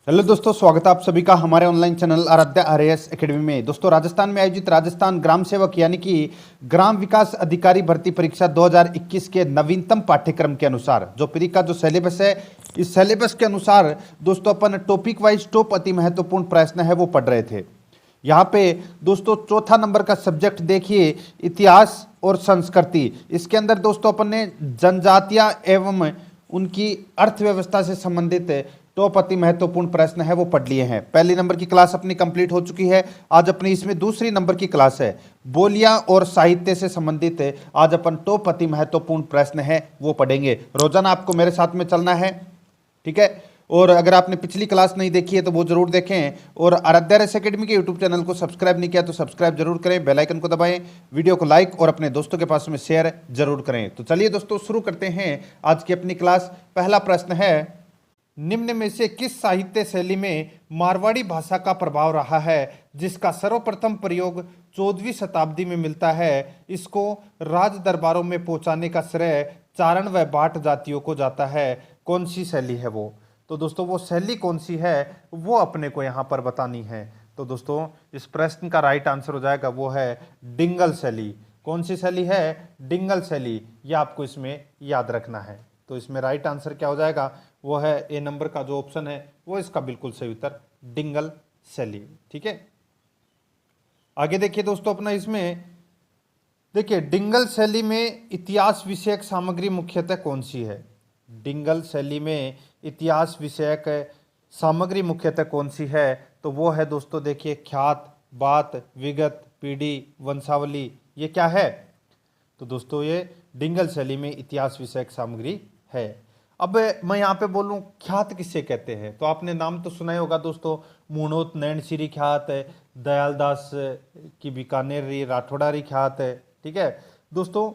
Hello दोस्तों, स्वागत है आप सभी का हमारे online channel Aaradhya RAS academy में। दोस्तों, राजस्थान में आयोजित राजस्थान ग्राम सेवक यानी कि ग्राम विकास अधिकारी भर्ती परीक्षा 2021 के नवीनतम पाठ्यक्रम के अनुसार जो प्री का जो सिलेबस है, इस सिलेबस के अनुसार दोस्तों अपन टॉपिक वाइज टॉप अति महत्वपूर्ण प्रश्न है वो पढ़ रहे थे। यहाँ पे दोस्तों चौथा नंबर का सब्जेक्ट देखिए, इतिहास और संस्कृति। इसके अंदर दोस्तों अपन ने जनजातियां एवं उनकी अर्थव्यवस्था से संबंधित टॉप अति महत्वपूर्ण प्रश्न है वो पढ़ लिए हैं। पहली नंबर की क्लास अपनी कंप्लीट हो चुकी है। आज अपनी इसमें दूसरी नंबर की क्लास है, बोलियां और साहित्य से संबंधित है। आज अपन टॉप अति महत्वपूर्ण प्रश्न है वो पढ़ेंगे। रोजाना आपको मेरे साथ में चलना है, ठीक है। और अगर आपने पिछली क्लास नहीं देखी है तो वो जरूर देखें, और आराध्या आरएएस एकेडमी के यूट्यूब चैनल को सब्सक्राइब नहीं किया तो सब्सक्राइब जरूर करें, बेल आइकन को दबाएं, वीडियो को लाइक और अपने दोस्तों के पास में शेयर जरूर करें। तो चलिए दोस्तों शुरू करते हैं आज की अपनी क्लास। पहला प्रश्न है, निम्न में से किस साहित्य शैली में मारवाड़ी भाषा का प्रभाव रहा है जिसका सर्वप्रथम प्रयोग 14वीं शताब्दी में मिलता है? इसको राज दरबारों में पहुंचाने का श्रेय चारण व भाट जातियों को जाता है। कौन सी शैली है वो? तो दोस्तों वो शैली कौन सी है वो अपने को यहाँ पर बतानी है। तो दोस्तों इस प्रश्न का राइट आंसर हो जाएगा वो है डिंगल शैली। कौन सी शैली है? डिंगल शैली। ये आपको इसमें याद रखना है। तो इसमें राइट आंसर क्या हो जाएगा? वो है ए नंबर का जो ऑप्शन है वो इसका बिल्कुल सही उत्तर, डिंगल शैली। ठीक है, आगे देखिए दोस्तों अपना इसमें देखिए, डिंगल शैली में इतिहास विषयक सामग्री मुख्यतः कौन सी है? डिंगल शैली में इतिहास विषयक सामग्री मुख्यतः कौन सी है? तो वो है दोस्तों देखिए, ख्यात, बात, विगत, पीढ़ी, वंशावली। ये क्या है? तो दोस्तों ये डिंगल शैली में इतिहास विषयक सामग्री है। अब मैं यहाँ पे बोलूँ ख्यात किससे कहते हैं, तो आपने नाम तो सुना ही होगा दोस्तों, मूणोत नैनसिरी ख्यात है, दयालदास की बीकानेरी राठौड़ारी ख्यात है। ठीक है दोस्तों,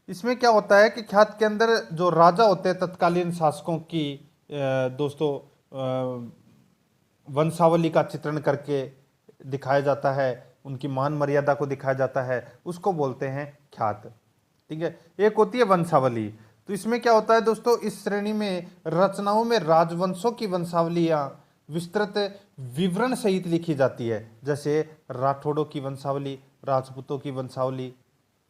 इसमें क्या होता है कि ख्यात के अंदर जो राजा होते हैं तत्कालीन शासकों की दोस्तों वंशावली का चित्रण करके दिखाया जाता है, उनकी मान मर्यादा को दिखाया जाता है, उसको बोलते हैं ख्यात। ठीक है, एक होती है वंशावली। तो इसमें क्या होता है दोस्तों, इस श्रेणी में रचनाओं में राजवंशों की वंशावलियां विस्तृत विवरण सहित लिखी जाती है, जैसे राठौड़ों की वंशावली, राजपूतों की वंशावली।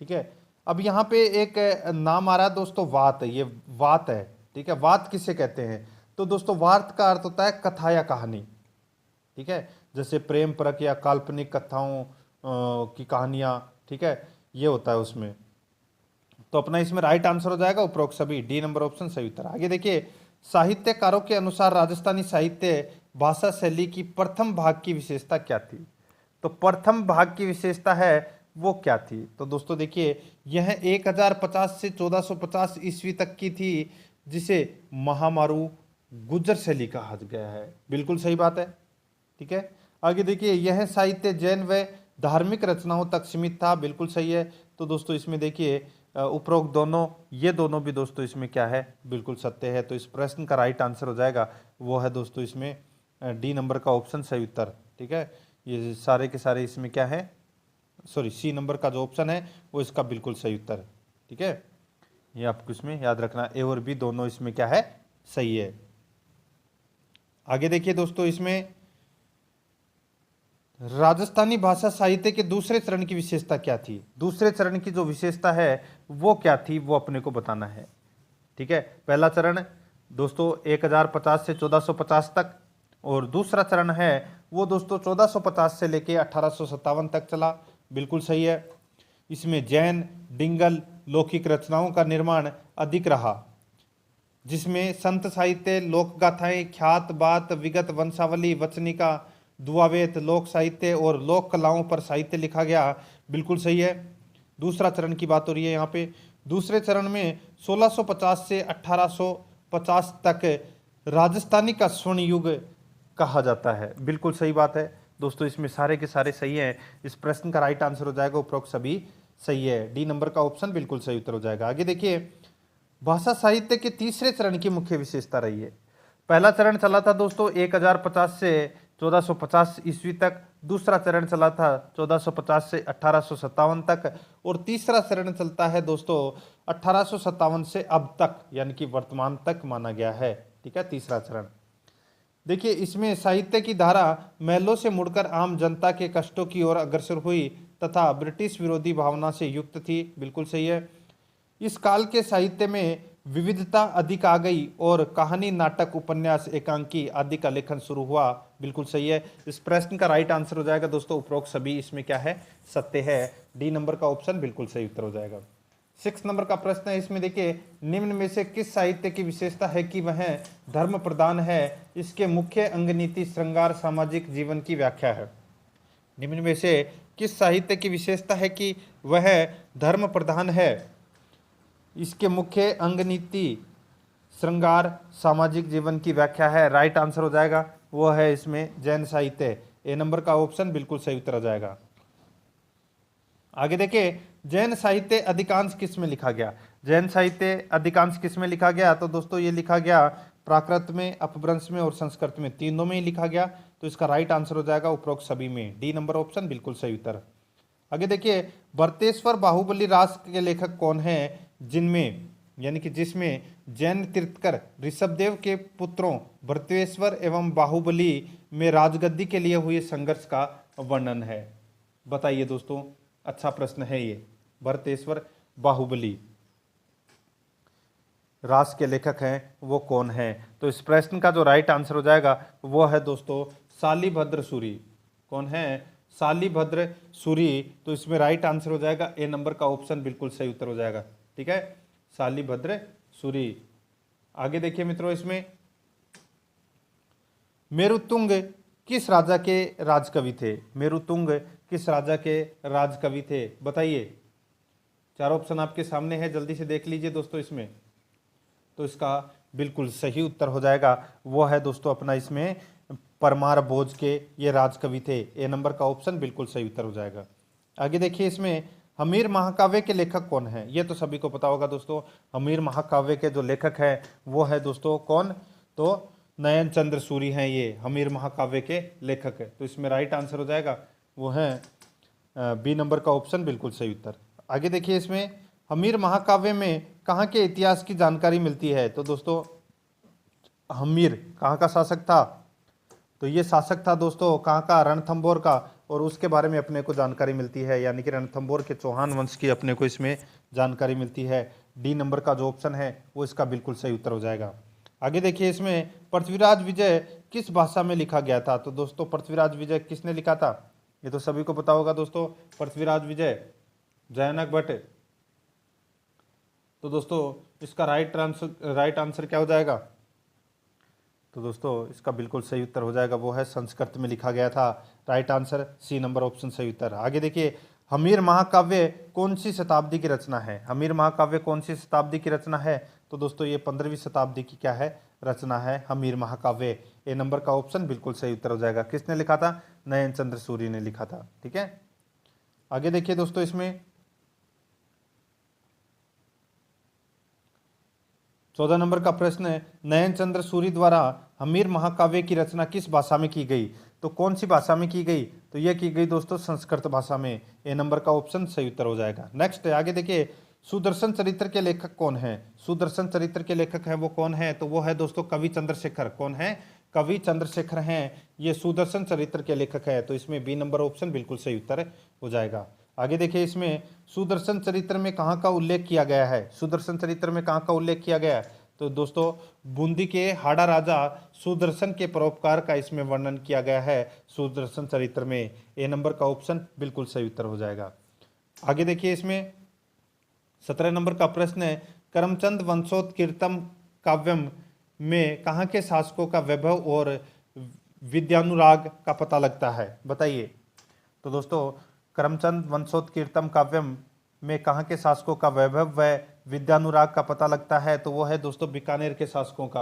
ठीक है, अब यहाँ पे एक नाम आ रहा है दोस्तों, वात। ये वात है। ठीक है, वात किसे कहते हैं? तो दोस्तों वात का अर्थ होता है कथा या कहानी। ठीक है, जैसे प्रेम परक या काल्पनिक कथाओं की कहानियां। ठीक है, ये होता है उसमें। तो अपना इसमें राइट आंसर हो जाएगा उपरोक्त सभी, डी नंबर ऑप्शन सही उत्तर। आगे देखिए, साहित्यकारों के अनुसार राजस्थानी साहित्य भाषा शैली की प्रथम भाग की विशेषता क्या थी? तो प्रथम भाग की विशेषता है वो क्या थी? तो दोस्तों देखिए, यह 1050 से 1450 ईस्वी तक की थी, जिसे महामारू गुर्जर शैली कहा गया है। बिल्कुल सही बात है। ठीक है, आगे देखिए, यह साहित्य जैन व धार्मिक रचनाओं तक सीमित था। बिल्कुल सही है। तो दोस्तों इसमें देखिए उपरोक्त दोनों, ये दोनों भी दोस्तों इसमें क्या है? बिल्कुल सत्य है। तो इस प्रश्न का राइट आंसर हो जाएगा वो है दोस्तों इसमें डी नंबर का ऑप्शन सही उत्तर। ठीक है, ये सारे के सारे इसमें क्या है, सॉरी सी नंबर का जो ऑप्शन है वो इसका बिल्कुल सही उत्तर। ठीक है, ये आपको इसमें याद रखना, ए और बी दोनों इसमें क्या है? सही है। आगे देखिए दोस्तों, इसमें राजस्थानी भाषा साहित्य के दूसरे चरण की विशेषता क्या थी? दूसरे चरण की जो विशेषता है वो क्या थी वो अपने को बताना है। ठीक है, पहला चरण दोस्तों 1050 से 1450 तक, और दूसरा चरण है वो दोस्तों 1450 से लेके 1857 तक चला। बिल्कुल सही है। इसमें जैन, डिंगल, लौकिक रचनाओं का निर्माण अधिक रहा, जिसमें संत साहित्य, लोक गाथाएं, ख्यात, बात, विगत, वंशावली, वचनिका, दुआवेत, लोक साहित्य और लोक कलाओं पर साहित्य लिखा गया। बिल्कुल सही है। दूसरा चरण की बात हो रही है यहाँ पे। दूसरे चरण में 1650 से 1850 तक राजस्थानी का स्वर्ण युग कहा जाता है। बिल्कुल सही बात है दोस्तों, इसमें सारे के सारे सही हैं। इस प्रश्न का राइट आंसर हो जाएगा उपरोक्त सभी सही है, डी नंबर का ऑप्शन बिल्कुल सही उत्तर हो जाएगा। आगे देखिए, भाषा साहित्य के तीसरे चरण की मुख्य विशेषता रही है। पहला चरण चला था दोस्तों 1050 से 1450 ईस्वी तक, दूसरा चरण चला था 1450 से 1857 तक, और तीसरा चरण चलता है दोस्तों 1857 से अब तक, यानी कि वर्तमान तक माना गया है। ठीक है, तीसरा चरण। देखिए इसमें साहित्य की धारा महलों से मुड़कर आम जनता के कष्टों की ओर अग्रसर हुई तथा ब्रिटिश विरोधी भावना से युक्त थी, बिल्कुल सही है। इस काल के साहित्य में विविधता अधिक आ गई और कहानी, नाटक, उपन्यास, एकांकी आदि का लेखन शुरू हुआ, बिल्कुल सही है। इस प्रश्न का राइट आंसर हो जाएगा दोस्तों उपरोक्त सभी इसमें क्या है, सत्य है। डी नंबर का ऑप्शन बिल्कुल सही उत्तर हो जाएगा। 6 नंबर का प्रश्न है, इसमें देखिए निम्न में से किस साहित्य की विशेषता है कि वह धर्म प्रधान है। इसके मुख्य अंग नीति, श्रृंगार, सामाजिक जीवन की व्याख्या है। निम्न में से किस साहित्य की विशेषता है कि वह धर्म प्रधान है। इसके मुख्य अंग नीति, श्रृंगार, सामाजिक जीवन की व्याख्या है। राइट आंसर हो जाएगा वो है इसमें जैन साहित्य। ए नंबर का ऑप्शन बिल्कुल सही उत्तर हो जाएगा। आगे देखिए जैन साहित्य अधिकांश किस में लिखा गया। जैन साहित्य अधिकांश किस में लिखा गया, तो दोस्तों ये लिखा गया प्राकृत में, अपभ्रंश में और संस्कृत में, तीनों में ही लिखा गया। तो इसका राइट आंसर हो जाएगा उपरोक्त सभी में, डी नंबर ऑप्शन बिल्कुल सही उत्तर। आगे देखिए भरतेश्वर बाहुबली रास के लेखक कौन हैं, जिनमें यानी कि जिसमें जैन तीर्थकर ऋषभदेव के पुत्रों भरतेश्वर एवं बाहुबली में राजगद्दी के लिए हुए संघर्ष का वर्णन है। बताइए दोस्तों, अच्छा प्रश्न है ये। भरतेश्वर बाहुबली रास के लेखक हैं वो कौन है, तो इस प्रश्न का जो राइट आंसर हो जाएगा वो है दोस्तों शालिभद्र सूरी। कौन है, शालिभद्र सूरी। तो इसमें राइट आंसर हो जाएगा ए नंबर का ऑप्शन बिल्कुल सही उत्तर हो जाएगा। ठीक है, शालिभद्र सूरी। आगे देखिए मित्रों, इसमें मेरुतुंग किस राजा के राजकवि थे। मेरुतुंग किस राजा के राजकवि थे, बताइए। चार ऑप्शन आपके सामने है, जल्दी से देख लीजिए दोस्तों इसमें। तो इसका बिल्कुल सही उत्तर हो जाएगा वो है दोस्तों अपना इसमें परमार भोज के ये राजकवि थे। ए नंबर का ऑप्शन बिल्कुल सही उत्तर हो जाएगा। आगे देखिए इसमें हमीर महाकाव्य के लेखक कौन है, ये तो सभी को पता होगा दोस्तों। हमीर महाकाव्य के जो लेखक है वो है दोस्तों कौन, तो नयन चंद्र सूरी हैं ये हमीर महाकाव्य के लेखक है। तो इसमें राइट आंसर हो जाएगा वो है बी नंबर का ऑप्शन बिल्कुल सही उत्तर। आगे देखिए इसमें हमीर महाकाव्य में कहाँ के इतिहास की जानकारी मिलती है, तो दोस्तों हमीर कहाँ का शासक था, तो ये शासक था दोस्तों कहाँ का, रणथंभौर का। और उसके बारे में अपने को जानकारी मिलती है, यानी कि रणथंभौर के चौहान वंश की अपने को इसमें जानकारी मिलती है। डी नंबर का जो ऑप्शन है वो इसका बिल्कुल सही उत्तर हो जाएगा। आगे देखिए इसमें पृथ्वीराज विजय किस भाषा में लिखा गया था, तो दोस्तों पृथ्वीराज विजय किसने लिखा था, ये तो सभी को पता होगा दोस्तों। पृथ्वीराज विजय जयनक भट्ट। तो दोस्तों इसका राइट आंसर क्या हो जाएगा, तो दोस्तों इसका बिल्कुल सही उत्तर हो जाएगा वो है संस्कृत में लिखा गया था। Right answer C number option सही उत्तर। आगे देखिए हमीर महाकाव्य कौन सी शताब्दी की रचना है। हमीर महाकाव्य कौन सी शताब्दी की रचना है, तो दोस्तों ये 15वीं शताब्दी की क्या है, रचना है हमीर महाकाव्य। ए नंबर का ऑप्शन बिल्कुल सही उत्तर हो जाएगा। किसने लिखा था, नयन चंद्र सूरी ने लिखा था। ठीक है, आगे देखिए दोस्तों इसमें 14 नंबर का प्रश्न है, नयन चंद्र सूरी द्वारा हमीर महाकाव्य की रचना किस भाषा में की गई, तो कौन सी भाषा में की गई, तो यह की गई दोस्तों संस्कृत भाषा में। ए नंबर का ऑप्शन सही उत्तर हो जाएगा। नेक्स्ट आगे देखिए सुदर्शन चरित्र के लेखक कौन है। सुदर्शन चरित्र के लेखक है वो कौन है, तो वो है दोस्तों कवि चंद्रशेखर। कौन है, कवि चंद्रशेखर हैं ये सुदर्शन चरित्र के लेखक है। तो इसमें बी नंबर ऑप्शन बिल्कुल सही उत्तर हो जाएगा। आगे देखिए इसमें सुदर्शन चरित्र में कहाँ का उल्लेख किया गया है। सुदर्शन चरित्र में कहाँ का उल्लेख किया गया है, तो दोस्तों बूंदी के हाड़ा राजा सुदर्शन के परोपकार का इसमें वर्णन किया गया है सुदर्शन चरित्र में। ए नंबर का ऑप्शन बिल्कुल सही उत्तर हो जाएगा। आगे देखिए इसमें 17 नंबर का प्रश्न है, करमचंद वंशोत्कीर्तम काव्यम में कहाँ के शासकों का वैभव और विद्यानुराग का पता लगता है, बताइए। तो दोस्तों करमचंद वंशोत्कीर्तम काव्यम में कहाँ के शासकों का वैभव व विद्यानुराग का पता लगता है, तो वो है दोस्तों बीकानेर के शासकों का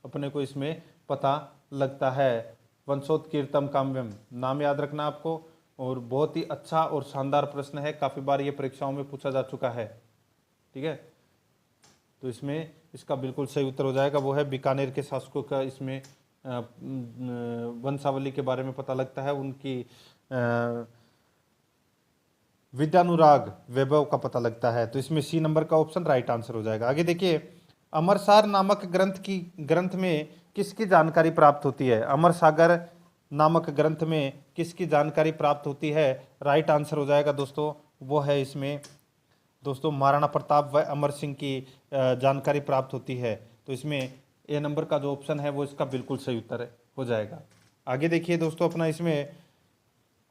अपने को इसमें पता लगता है। वंशोत्कीर्तम काव्यम नाम याद रखना आपको, और बहुत ही अच्छा और शानदार प्रश्न है, काफ़ी बार ये परीक्षाओं में पूछा जा चुका है। ठीक है, तो इसमें इसका बिल्कुल सही उत्तर हो जाएगा वो है बीकानेर के शासकों का इसमें वंशावली के बारे में पता लगता है, उनकी विद्यानुराग वैभव का पता लगता है। तो इसमें सी नंबर का ऑप्शन राइट आंसर हो जाएगा। आगे देखिए अमरसार नामक ग्रंथ में किसकी जानकारी प्राप्त होती है? अमर सागर नामक ग्रंथ में किसकी जानकारी प्राप्त होती है? राइट आंसर हो जाएगा दोस्तों, वो है इसमें दोस्तों महाराणा प्रताप व अमर सिंह की जानकारी प्राप्त होती है। तो इसमें ए नंबर का जो ऑप्शन है वो इसका बिल्कुल सही उत्तर हो जाएगा। आगे देखिए दोस्तों अपना इसमें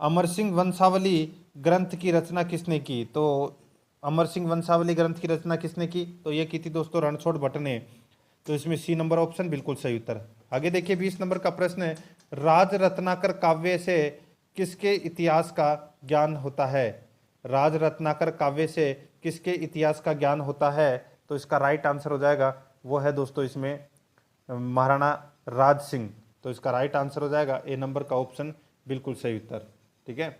अमर सिंह वंशावली ग्रंथ की रचना किसने की? तो अमर सिंह वंशावली ग्रंथ की रचना किसने की? तो ये की थी दोस्तों रणछोड़ भट्ट ने। तो इसमें सी नंबर ऑप्शन बिल्कुल सही उत्तर। आगे देखिए 20 नंबर का प्रश्न है, राज रत्नाकर काव्य से किसके इतिहास का ज्ञान होता है? राज रत्नाकर काव्य से किसके इतिहास का ज्ञान होता है? तो इसका राइट आंसर हो जाएगा वो है दोस्तों इसमें महाराणा राज सिंह। तो इसका राइट आंसर हो जाएगा ए नंबर का ऑप्शन बिल्कुल सही उत्तर। ठीक है,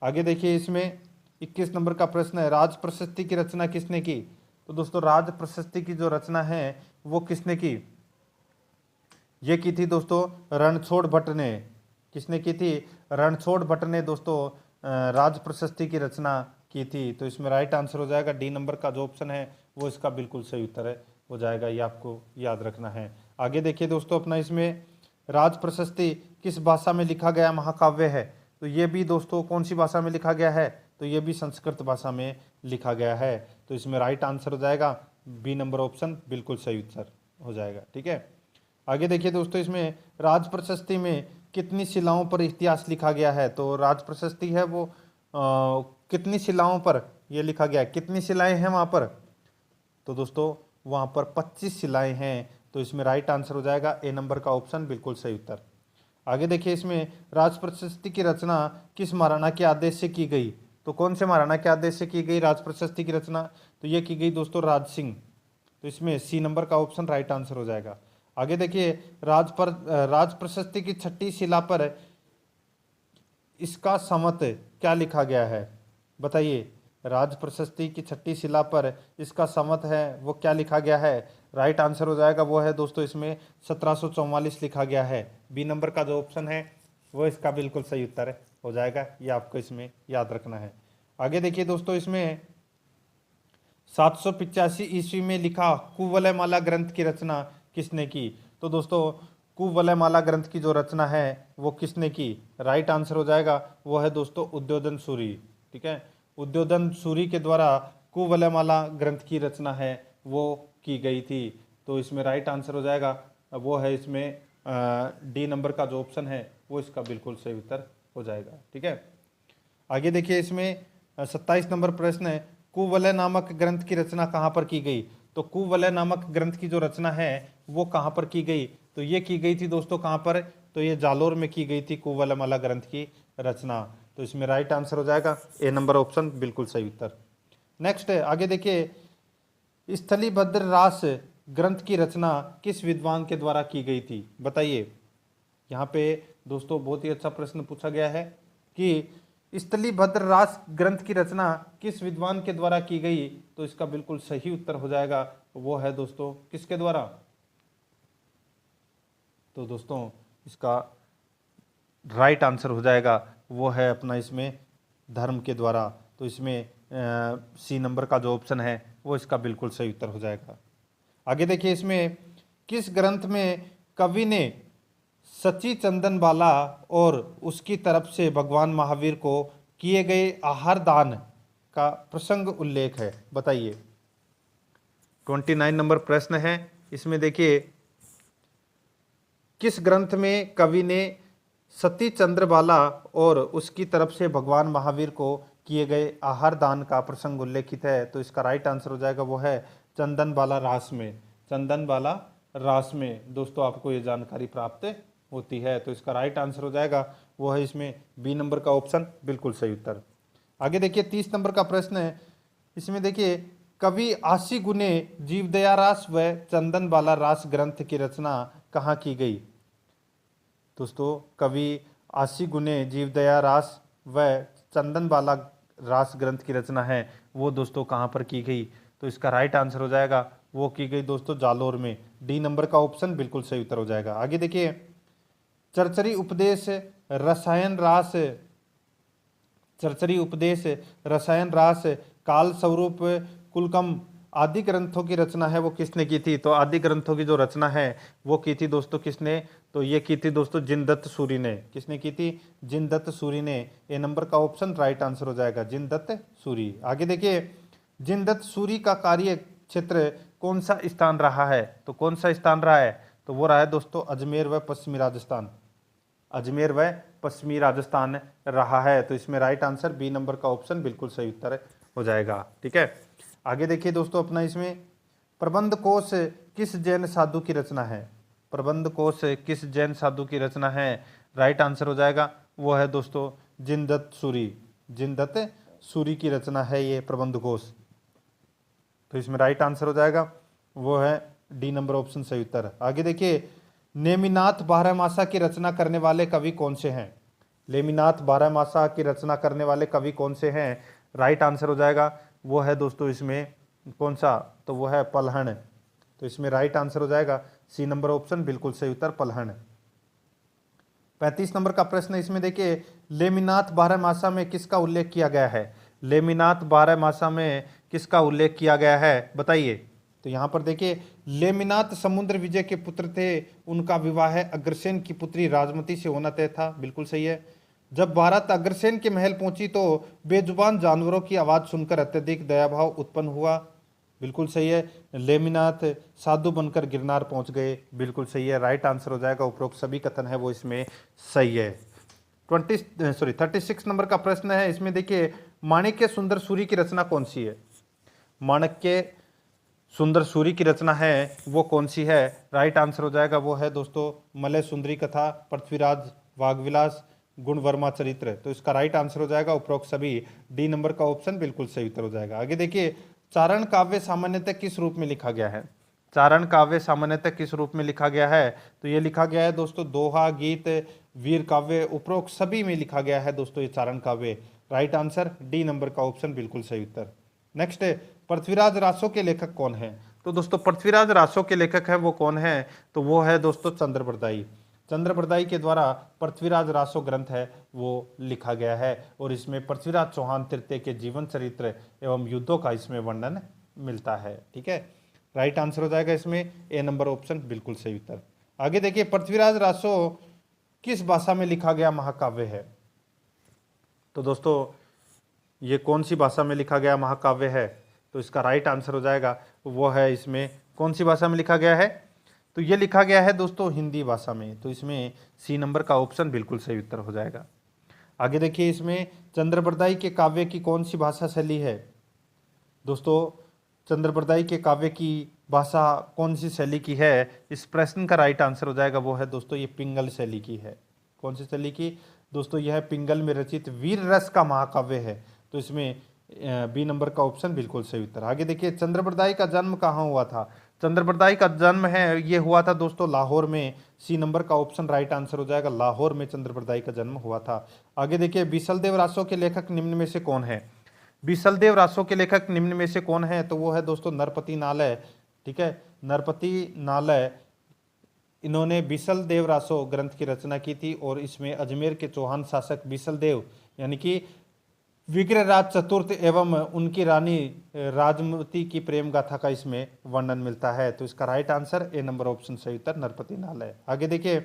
आगे देखिए इसमें 21 नंबर का प्रश्न है, राज प्रशस्ति की रचना किसने की? तो दोस्तों राज प्रशस्ति की जो रचना है वो किसने की? ये की थी दोस्तों रणछोड़ भट्ट ने। किसने की थी? रणछोड़ भट्ट ने दोस्तों राज प्रशस्ति की रचना की थी। तो इसमें राइट आंसर हो जाएगा डी नंबर का जो ऑप्शन है वो इसका बिल्कुल सही उत्तर हो जाएगा, ये आपको याद रखना है। आगे देखिए दोस्तों अपना इसमें राज प्रशस्ति किस भाषा में लिखा गया महाकाव्य है? तो ये भी दोस्तों कौन सी भाषा में लिखा गया है? तो ये भी संस्कृत भाषा में लिखा गया है। तो इसमें राइट आंसर हो जाएगा बी नंबर ऑप्शन बिल्कुल सही उत्तर हो जाएगा। ठीक है, आगे देखिए दोस्तों इसमें राज प्रशस्ति में कितनी शिलाओं पर इतिहास लिखा गया है? तो राज प्रशस्ति है वो कितनी शिलाओं पर ये लिखा गया है? कितनी शिलाएं हैं वहाँ पर? तो दोस्तों वहाँ पर 25 शिलाएं हैं। तो इसमें राइट आंसर हो जाएगा ए नंबर का ऑप्शन बिल्कुल सही उत्तर। आगे देखिए इसमें राज प्रशस्ति की रचना किस महाराणा के आदेश से की गई? तो कौन से महाराणा के आदेश से की गई राज प्रशस्ति की रचना? तो ये की गई दोस्तों राज सिंह। तो इसमें सी नंबर का ऑप्शन राइट आंसर हो जाएगा। आगे देखिए राज प्रशस्ति की 6ठी शिला पर इसका समत क्या लिखा गया है? बताइए, राज प्रशस्ति की 6ठी शिला पर इसका समत है वो क्या लिखा गया है? राइट आंसर हो जाएगा वो है दोस्तों इसमें 1744 लिखा गया है। बी नंबर का जो ऑप्शन है वो इसका बिल्कुल सही उत्तर हो जाएगा, ये आपको इसमें याद रखना है। आगे देखिए दोस्तों इसमें 785 ईस्वी में लिखा कुवलयमाला ग्रंथ की रचना किसने की? तो दोस्तों कुवलयमाला ग्रंथ की जो रचना है वो किसने की? राइट आंसर हो जाएगा वो है दोस्तों उद्योधन सूरी। ठीक है, उद्योधन सूरी के द्वारा कुवलयमाला ग्रंथ की रचना है वो की गई थी। तो इसमें राइट आंसर हो जाएगा वो है इसमें डी नंबर का जो ऑप्शन है वो इसका बिल्कुल सही उत्तर हो जाएगा। ठीक है, आगे देखिए इसमें 27 नंबर प्रश्न है, कुवलय नामक ग्रंथ की रचना कहाँ पर की गई? तो कुवलय नामक ग्रंथ की जो रचना है वो कहाँ पर की गई? तो ये की गई थी दोस्तों कहाँ पर? तो ये जालोर में की गई थी कुवलयमाला ग्रंथ की रचना। तो इसमें राइट आंसर हो जाएगा ए नंबर ऑप्शन बिल्कुल सही उत्तर। नेक्स्ट है, आगे देखिए स्थलीभद्र रास ग्रंथ की रचना किस विद्वान के द्वारा की गई थी? बताइए, यहाँ पे दोस्तों बहुत ही अच्छा प्रश्न पूछा गया है कि स्थलीभद्र रास ग्रंथ की रचना किस विद्वान के द्वारा की गई? तो इसका बिल्कुल सही उत्तर हो जाएगा वो है दोस्तों किसके द्वारा? तो दोस्तों इसका राइट आंसर हो जाएगा वो है अपना इसमें धर्म के द्वारा। तो इसमें सी नंबर का जो ऑप्शन है वो इसका बिल्कुल सही उत्तर हो जाएगा। आगे देखिए इसमें किस ग्रंथ में कवि ने सची चंदन बाला और उसकी तरफ से भगवान महावीर को किए गए आहार दान का प्रसंग उल्लेख है? बताइए, 29 नंबर प्रश्न है। इसमें देखिए किस ग्रंथ में कवि ने सती चंद्रबाला और उसकी तरफ से भगवान महावीर को किए गए आहार दान का प्रसंग उल्लेखित है? तो इसका राइट आंसर हो जाएगा वो है चंदन बाला रास में। चंदन बाला रास में दोस्तों आपको ये जानकारी प्राप्त होती है। तो इसका राइट आंसर हो जाएगा वो है इसमें बी नंबर का ऑप्शन बिल्कुल सही उत्तर। आगे देखिए 30 नंबर का प्रश्न है। इसमें देखिए कवि आशी गुने जीवदया रास व चंदन बाला रास ग्रंथ की रचना कहाँ की गई? दोस्तों कवि आशी गुने जीवदया रास व चंदन बाला रास ग्रंथ की रचना है वो दोस्तों कहाँ पर की गई? तो इसका राइट आंसर हो जाएगा वो की गई दोस्तों जालोर में। डी नंबर का ऑप्शन बिल्कुल सही उत्तर हो जाएगा। आगे देखिए चरचरी उपदेश रसायन रास चरचरी उपदेश रसायन रास काल स्वरूप कुलकम आदि ग्रंथों की रचना है वो किसने की थी? तो आदि ग्रंथों की जो रचना है वो की थी दोस्तों किसने? तो ये की थी दोस्तों जिनदत्त सूरी ने। किसने की थी? जिनदत्त सूरी ने। ए नंबर का ऑप्शन राइट आंसर हो जाएगा, जिनदत्त सूरी। आगे देखिए, जिनदत्त सूरी का कार्य क्षेत्र कौन सा स्थान रहा है? तो कौन सा स्थान रहा है? तो वो रहा है दोस्तों अजमेर व पश्चिमी राजस्थान। अजमेर व पश्चिमी राजस्थान रहा है। तो इसमें राइट आंसर बी नंबर का ऑप्शन बिल्कुल सही उत्तर हो जाएगा। ठीक है, आगे देखिए दोस्तों अपना इसमें प्रबंध कोश किस जैन साधु की रचना है? प्रबंध कोश किस जैन साधु की रचना है? राइट आंसर हो जाएगा वो है दोस्तों जिनदत्त सूरी। जिनदत्त सूरी की रचना है ये प्रबंध कोश। तो इसमें राइट आंसर हो जाएगा वो है डी नंबर ऑप्शन सही उत्तर। आगे देखिए, नेमिनाथ बारहमासा की रचना करने वाले कवि कौन से हैं? नेमिनाथ बारहमासा की रचना करने वाले कवि कौन से हैं? राइट आंसर हो जाएगा वो है दोस्तों इसमें कौन सा? तो वो है पलहन। तो इसमें राइट आंसर हो जाएगा सी नंबर ऑप्शन बिल्कुल सही उत्तर, पलहन। 35 नंबर का प्रश्न इसमें देखिए, लेमिनाथ बारहमासा में किसका उल्लेख किया गया है? लेमिनाथ बारहमासा में किसका उल्लेख किया गया है बताइए? तो यहाँ पर देखिए, लेमिनाथ समुद्र विजय के पुत्र थे, उनका विवाह अग्रसेन की पुत्री राजमती से होना तय था। बिल्कुल सही है। जब बारात अग्रसेन के महल पहुंची तो बेजुबान जानवरों की आवाज सुनकर अत्यधिक दयाभाव उत्पन्न हुआ। बिल्कुल सही है। लेमिनाथ साधु बनकर गिरनार पहुंच गए। बिल्कुल सही है, राइट आंसर हो जाएगा। उपरोक्त सभी कथन है वो इसमें सही है। 36 नंबर का प्रश्न है इसमें देखिए, माणिक्य सुंदर सूरी की रचना कौन सी है? माणिक्य सुंदर सूरी की रचना है वो कौन सी है? राइट आंसर हो जाएगा वो है दोस्तों मलय सुंदरी कथा, पृथ्वीराज वाग्विलास, गुणवर्मा चरित्र। तो इसका राइट आंसर हो जाएगा उपरोक्त सभी, डी नंबर का ऑप्शन बिल्कुल सही उत्तर हो जाएगा। आगे देखिए, चारण काव्य सामान्यतः किस रूप में लिखा गया है? चारण काव्य सामान्यतः किस रूप में लिखा गया है? तो ये लिखा गया है दोस्तों दोहा, गीत, वीर काव्य, उपरोक्त सभी में लिखा गया है दोस्तों ये चारण काव्य। राइट आंसर डी नंबर का ऑप्शन बिल्कुल सही उत्तर। नेक्स्ट है, पृथ्वीराज रासो के लेखक कौन है? तो दोस्तों पृथ्वीराज रासो के लेखक है वो कौन है? तो वो है दोस्तों चंद्रबरदाई। चंद्रबरदाई के द्वारा पृथ्वीराज रासो ग्रंथ है वो लिखा गया है और इसमें पृथ्वीराज चौहान तृतीय के जीवन चरित्र एवं युद्धों का इसमें वर्णन मिलता है। ठीक है, राइट आंसर हो जाएगा इसमें ए नंबर ऑप्शन बिल्कुल सही उत्तर। आगे देखिए, पृथ्वीराज रासो किस भाषा में लिखा गया महाकाव्य है? तो दोस्तों ये कौन सी भाषा में लिखा गया महाकाव्य है? तो इसका राइट आंसर हो जाएगा वो है इसमें कौन सी भाषा में लिखा गया है? तो ये लिखा गया है दोस्तों हिंदी भाषा में। तो इसमें सी नंबर का ऑप्शन बिल्कुल सही उत्तर हो जाएगा। आगे देखिए, इसमें चंद्रबरदाई के काव्य की कौन सी भाषा शैली है? दोस्तों चंद्रबरदाई के काव्य की भाषा कौन सी शैली की है? इस प्रश्न का राइट आंसर हो जाएगा वो है दोस्तों ये पिंगल शैली की है। कौन सी शैली की? दोस्तों यह पिंगल में रचित वीर रस का महाकाव्य है। तो इसमें बी नंबर का ऑप्शन बिल्कुल सही उत्तर। आगे देखिए, चंद्रबरदाई का जन्म कहाँ हुआ था? चंद्रबरदाई का जन्म है ये हुआ था दोस्तों लाहौर में। सी नंबर का ऑप्शन राइट आंसर हो जाएगा, लाहौर में चंद्रबरदाई का जन्म हुआ था। आगे देखिए, बीसलदेव रासो के लेखक निम्न में से कौन है? बीसलदेव रासो के लेखक निम्न में से कौन है? तो वो है दोस्तों नरपति नालय। ठीक है, नरपति नालय, इन्होंने बीसलदेव रासो ग्रंथ की रचना की थी और इसमें अजमेर के चौहान शासक बीसलदेव यानी कि विग्रहराज चतुर्थ एवं उनकी रानी राजमती की प्रेम गाथा का इसमें वर्णन मिलता है। तो इसका right answer A number option सही उत्तर नरपति नालय। आगे देखिए,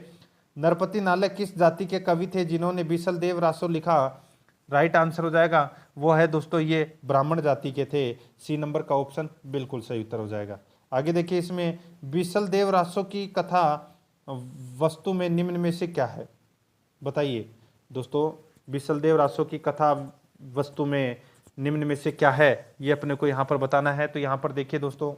नरपति नालय किस जाति के कवि थे जिन्होंने बीसलदेव रासो लिखा? राइट आंसर हो जाएगा वो है दोस्तों ये ब्राह्मण जाति के थे। सी नंबर का ऑप्शन बिल्कुल सही उत्तर हो जाएगा। आगे देखिए, इसमें बीसलदेव रासो की कथा वस्तु में निम्न में से क्या है? बताइए दोस्तों, बीसलदेव रासो की कथा वस्तु में निम्न में से क्या है, ये अपने को यहाँ पर बताना है। तो यहाँ पर देखिए दोस्तों,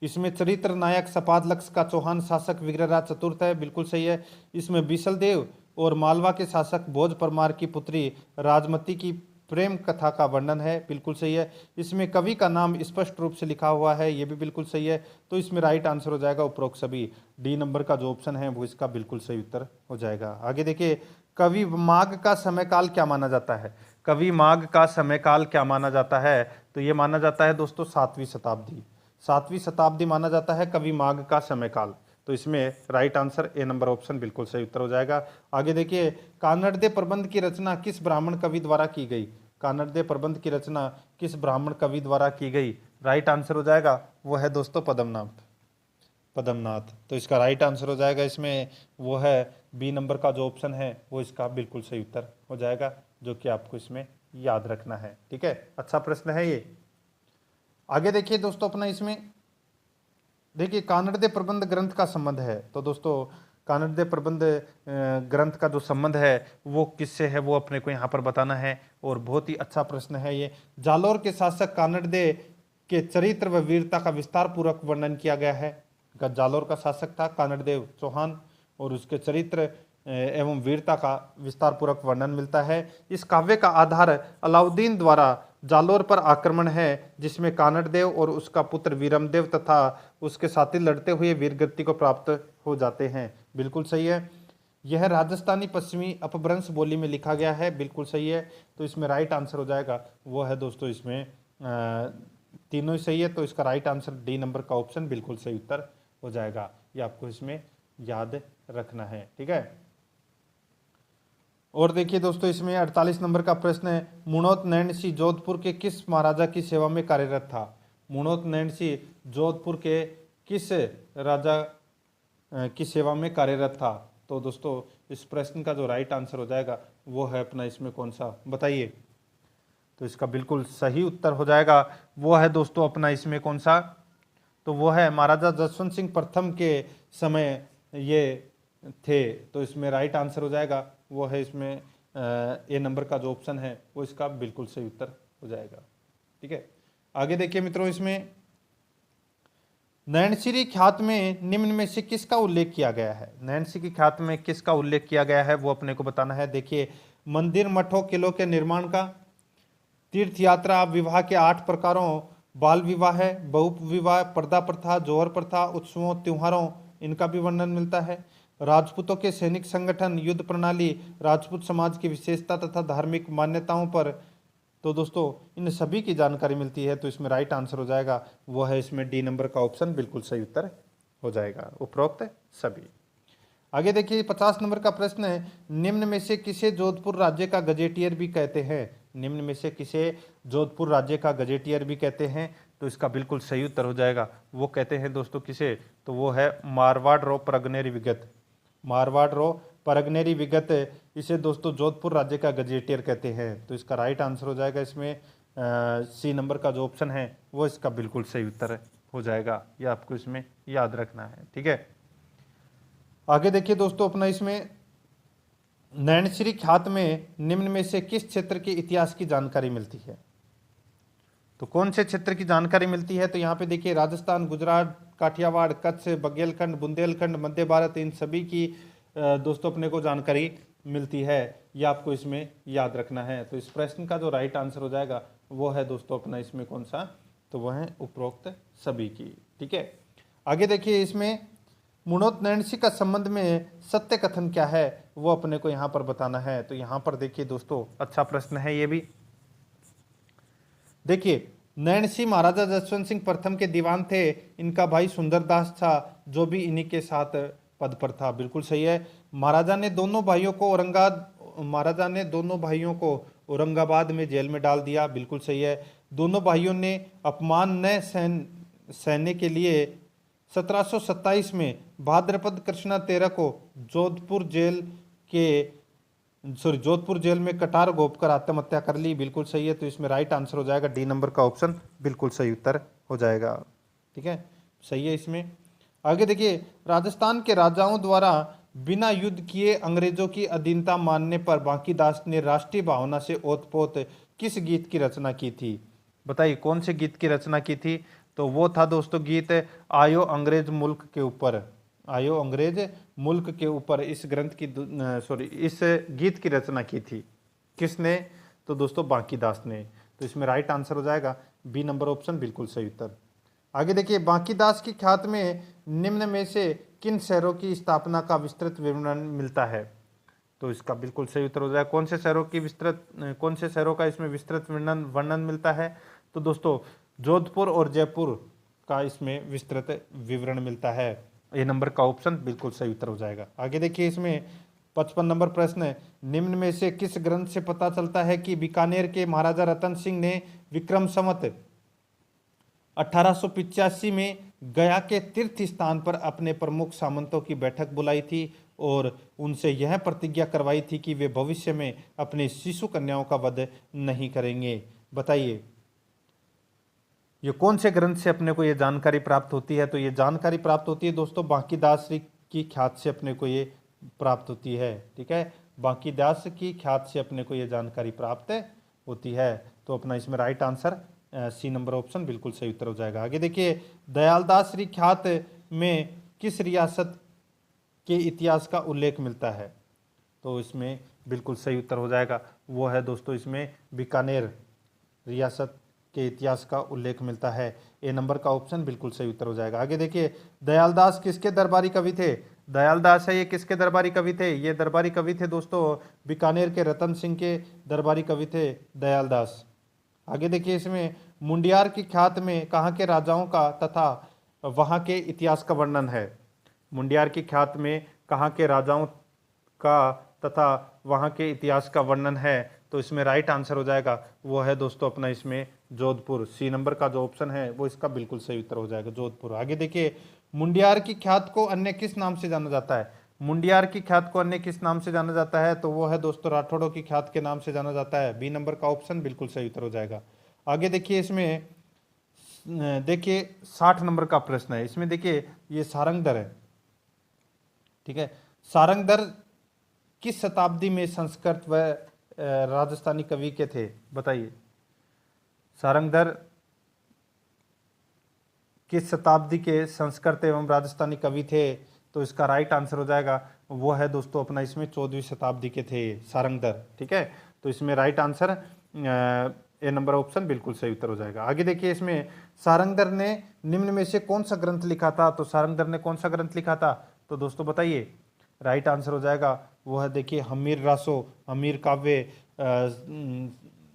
इसमें चरित्र नायक सपादलक्ष का चौहान शासक विग्रहराज चतुर्थ है। बिल्कुल सही है। इसमें बीसलदेव और मालवा के शासक भोज परमार की पुत्री राजमती की प्रेम कथा का वर्णन है। बिल्कुल सही है। इसमें कवि का नाम स्पष्ट रूप से लिखा हुआ है, ये भी बिल्कुल सही है। तो इसमें राइट आंसर हो जाएगा उपरोक्त सभी, डी नंबर का जो ऑप्शन है वो इसका बिल्कुल सही उत्तर हो जाएगा। आगे देखिए, कवि माघ का समयकाल क्या माना जाता है? कवि माघ का समयकाल क्या माना जाता है? तो ये माना जाता है दोस्तों 7वीं शताब्दी। 7वीं शताब्दी माना जाता है कवि माघ का समयकाल। तो इसमें right answer A number option बिल्कुल सही उत्तर हो जाएगा। आगे देखिए, कानड़दे प्रबंध की रचना किस ब्राह्मण कवि द्वारा की गई? कानड़दे प्रबंध की रचना किस ब्राह्मण कवि द्वारा की गई? राइट आंसर हो जाएगा वो है दोस्तों पद्मनाभ, पद्मनाथ। तो इसका राइट आंसर हो जाएगा इसमें वो है बी नंबर का जो ऑप्शन है वो इसका बिल्कुल सही उत्तर हो जाएगा, जो कि आपको इसमें याद रखना है। ठीक है, अच्छा प्रश्न है ये। आगे देखिए दोस्तों अपना इसमें देखिए कानड़दे प्रबंध ग्रंथ का संबंध है। तो दोस्तों कानड़दे प्रबंध ग्रंथ का जो संबंध है वो किससे है वो अपने को यहाँ पर बताना है, और बहुत ही अच्छा प्रश्न है ये। जालोर के शासक कानड़दे के चरित्र व वीरता का विस्तार पूर्वक वर्णन किया गया है। जालोर का शासक था कानड़देव चौहान, और उसके चरित्र एवं वीरता का विस्तार पूर्वक वर्णन मिलता है। इस काव्य का आधार अलाउद्दीन द्वारा जालोर पर आक्रमण है, जिसमें कानड़देव और उसका पुत्र वीरमदेव तथा उसके साथी लड़ते हुए वीरगति को प्राप्त हो जाते हैं। बिल्कुल सही है। यह राजस्थानी पश्चिमी अपभ्रंश बोली में लिखा गया है। बिल्कुल सही है। तो इसमें राइट आंसर हो जाएगा वो है दोस्तों इसमें तीनों ही सही है। तो इसका राइट आंसर डी नंबर का ऑप्शन बिल्कुल सही उत्तर हो जाएगा। ये आपको इसमें याद रखना है। ठीक है, और देखिए दोस्तों इसमें 48 नंबर का प्रश्न है, मुणोत नैन सिंह जोधपुर के किस महाराजा की सेवा में कार्यरत था? मुणोत नैन सिंह जोधपुर के किस राजा की सेवा में कार्यरत था? तो दोस्तों इस प्रश्न का जो राइट आंसर हो जाएगा वो है अपना इसमें कौन सा, बताइए। तो इसका बिल्कुल सही उत्तर हो जाएगा वो है दोस्तों अपना इसमें कौन सा, तो वो है महाराजा जसवंत सिंह प्रथम के समय ये थे। तो इसमें राइट आंसर हो जाएगा वो है इसमें ए नंबर का जो ऑप्शन है वो इसका बिल्कुल सही उत्तर हो जाएगा। ठीक है, आगे देखिए मित्रों इसमें नैनसिरी ख्यात में निम्न में से किसका उल्लेख किया गया है? नैनसिरी ख्यात में किसका उल्लेख किया गया है वो अपने को बताना है। देखिए मंदिर मठों किलों के निर्माण का, तीर्थ यात्रा, विवाह के 8 प्रकारों, बाल विवाह है, बहु विवाह, पर्दा प्रथा, जौहर प्रथा, उत्सवों त्योहारों, इनका भी वर्णन मिलता है। राजपूतों के सैनिक संगठन, युद्ध प्रणाली, राजपूत समाज की विशेषता तथा धार्मिक मान्यताओं पर, तो दोस्तों इन सभी की जानकारी मिलती है। तो इसमें राइट आंसर हो जाएगा वो है इसमें डी नंबर का ऑप्शन बिल्कुल सही उत्तर हो जाएगा, उपरोक्त सभी। आगे देखिए 50 नंबर का प्रश्न है, निम्न में से किसे जोधपुर राज्य का गजेटियर भी कहते हैं? निम्न में से किसे जोधपुर राज्य का गजेटियर भी कहते हैं? तो इसका बिल्कुल सही उत्तर हो जाएगा वो कहते हैं दोस्तों किसे, तो वो है मारवाड़ रो परगनेरी विगत। मारवाड़ रो परगनेरी विगत, इसे दोस्तों जोधपुर राज्य का गजेटियर कहते हैं। तो इसका राइट आंसर हो जाएगा इसमें सी नंबर का जो ऑप्शन है वो इसका बिल्कुल सही उत्तर हो जाएगा। ये आपको इसमें याद रखना है। ठीक है, आगे देखिए दोस्तों अपना इसमें नैनसिरी ख्यात में निम्न में से किस क्षेत्र के इतिहास की जानकारी मिलती है? तो कौन से क्षेत्र की जानकारी मिलती है? तो यहाँ पे देखिए राजस्थान, गुजरात, काठियावाड़, कच्छ, बघेलखंड, बुंदेलखंड, मध्य भारत, इन सभी की दोस्तों अपने को जानकारी मिलती है। ये आपको इसमें याद रखना है। तो इस प्रश्न का जो राइट आंसर हो जाएगा वो है दोस्तों अपना इसमें कौन सा, तो वह है उपरोक्त सभी की। ठीक है, आगे देखिए इसमें मुणोत नैनसी का संबंध में सत्य कथन क्या है वो अपने को यहाँ पर बताना है। तो यहाँ पर देखिए दोस्तों अच्छा प्रश्न है ये भी। देखिए नैनसी महाराजा जसवंत सिंह प्रथम के दीवान थे। इनका भाई सुंदरदास था जो भी इन्हीं के साथ पद पर था। बिल्कुल सही है। महाराजा ने दोनों भाइयों को औरंगाबाद में जेल में डाल दिया। बिल्कुल सही है। दोनों भाइयों ने अपमान न सहने के लिए 1727 में भाद्रपद कृष्णा 13 को जोधपुर जेल में कटार घोंपकर आत्महत्या कर ली। बिल्कुल सही है। तो इसमें राइट आंसर हो जाएगा डी नंबर का ऑप्शन बिल्कुल सही उत्तर हो जाएगा। ठीक है, सही है। इसमें आगे देखिए राजस्थान के राजाओं द्वारा बिना युद्ध किए अंग्रेजों की अधीनता मानने पर बांकीदास ने राष्ट्रीय भावना से ओतपोत किस गीत की रचना की थी? बताइए कौन से गीत की रचना की थी? तो वो था दोस्तों गीत आयो अंग्रेज मुल्क के ऊपर। आयो अंग्रेज मुल्क के ऊपर इस गीत की रचना की थी। किसने? तो दोस्तों बांकीदास ने। तो इसमें राइट आंसर हो जाएगा बी नंबर ऑप्शन बिल्कुल सही उत्तर। आगे देखिए बांकीदास की ख्यात में निम्न में से किन शहरों की स्थापना का विस्तृत विवरण मिलता है? तो इसका बिल्कुल सही उत्तर हो जाएगा कौन से शहरों का इसमें विस्तृत वर्णन मिलता है? तो दोस्तों जोधपुर और जयपुर का इसमें विस्तृत विवरण मिलता है। ए नंबर का ऑप्शन बिल्कुल सही उत्तर हो जाएगा। आगे देखिए इसमें 55 नंबर प्रश्न है, निम्न में से किस ग्रंथ से पता चलता है कि बीकानेर के महाराजा रतन सिंह ने विक्रम संवत 1885 में गया के तीर्थ स्थान पर अपने प्रमुख सामंतों की बैठक बुलाई थी और उनसे यह प्रतिज्ञा करवाई थी कि वे भविष्य में अपने शिशु कन्याओं का वध नहीं करेंगे। बताइए ये कौन से ग्रंथ से अपने को ये जानकारी प्राप्त होती है? तो ये जानकारी प्राप्त होती है दोस्तों बांकीदास की ख्यात से अपने को ये प्राप्त होती है। ठीक है, बांकीदास की ख्यात से अपने को ये जानकारी प्राप्त होती है। तो अपना इसमें right answer C number option बिल्कुल सही उत्तर हो जाएगा। आगे देखिए, दयालदास श्री ख्यात में किस रियासत के इतिहास का उल्लेख मिलता है? तो इसमें बिल्कुल सही उत्तर हो जाएगा, वो है दोस्तों इसमें बीकानेर रियासत के इतिहास का उल्लेख मिलता है। ए नंबर का ऑप्शन बिल्कुल सही उत्तर हो जाएगा। आगे देखिए, दयालदास किसके दरबारी कवि थे? दयालदास है ये किसके दरबारी कवि थे? ये दरबारी कवि थे दोस्तों बीकानेर के रतन सिंह के दरबारी कवि थे दयालदास। आगे देखिए, इसमें मुंडियार की ख्यात में कहाँ के राजाओं का तथा वहाँ के इतिहास का वर्णन है? मुंडियार की ख्यात में कहाँ के राजाओं का तथा वहाँ के इतिहास का वर्णन है? तो इसमें राइट आंसर हो जाएगा, वो है दोस्तों अपना इसमें जोधपुर। सी नंबर का जो ऑप्शन है वो इसका बिल्कुल सही उत्तर हो जाएगा, जोधपुर। आगे देखिए, मुंडियार की ख्यात को अन्य किस नाम से जाना जाता है? मुंडियार की ख्यात को अन्य किस नाम से जाना जाता है? तो वो है दोस्तों राठौड़ों की ख्यात के नाम से जाना जाता है। बी नंबर का ऑप्शन बिल्कुल सही उत्तर हो जाएगा। आगे देखिए, इसमें देखिए 60 नंबर का प्रश्न है। इसमें देखिए ये सारंगधर है। ठीक है, सारंगधर किस शताब्दी में संस्कृत व राजस्थानी कवि के थे? बताइए, सारंगधर किस शताब्दी के संस्कृत एवं राजस्थानी कवि थे? तो इसका राइट आंसर हो जाएगा, वो है दोस्तों अपना इसमें 14वीं शताब्दी के थे सारंगधर। ठीक है, तो इसमें right answer A number option बिल्कुल सही उत्तर हो जाएगा। आगे देखिए, इसमें सारंगधर ने निम्न में से कौन सा ग्रंथ लिखा था? तो सारंगधर ने कौन सा ग्रंथ लिखा था? तो दोस्तों बताइए, राइट आंसर हो जाएगा, वो है देखिए हमीर रासो, हमीर काव्य।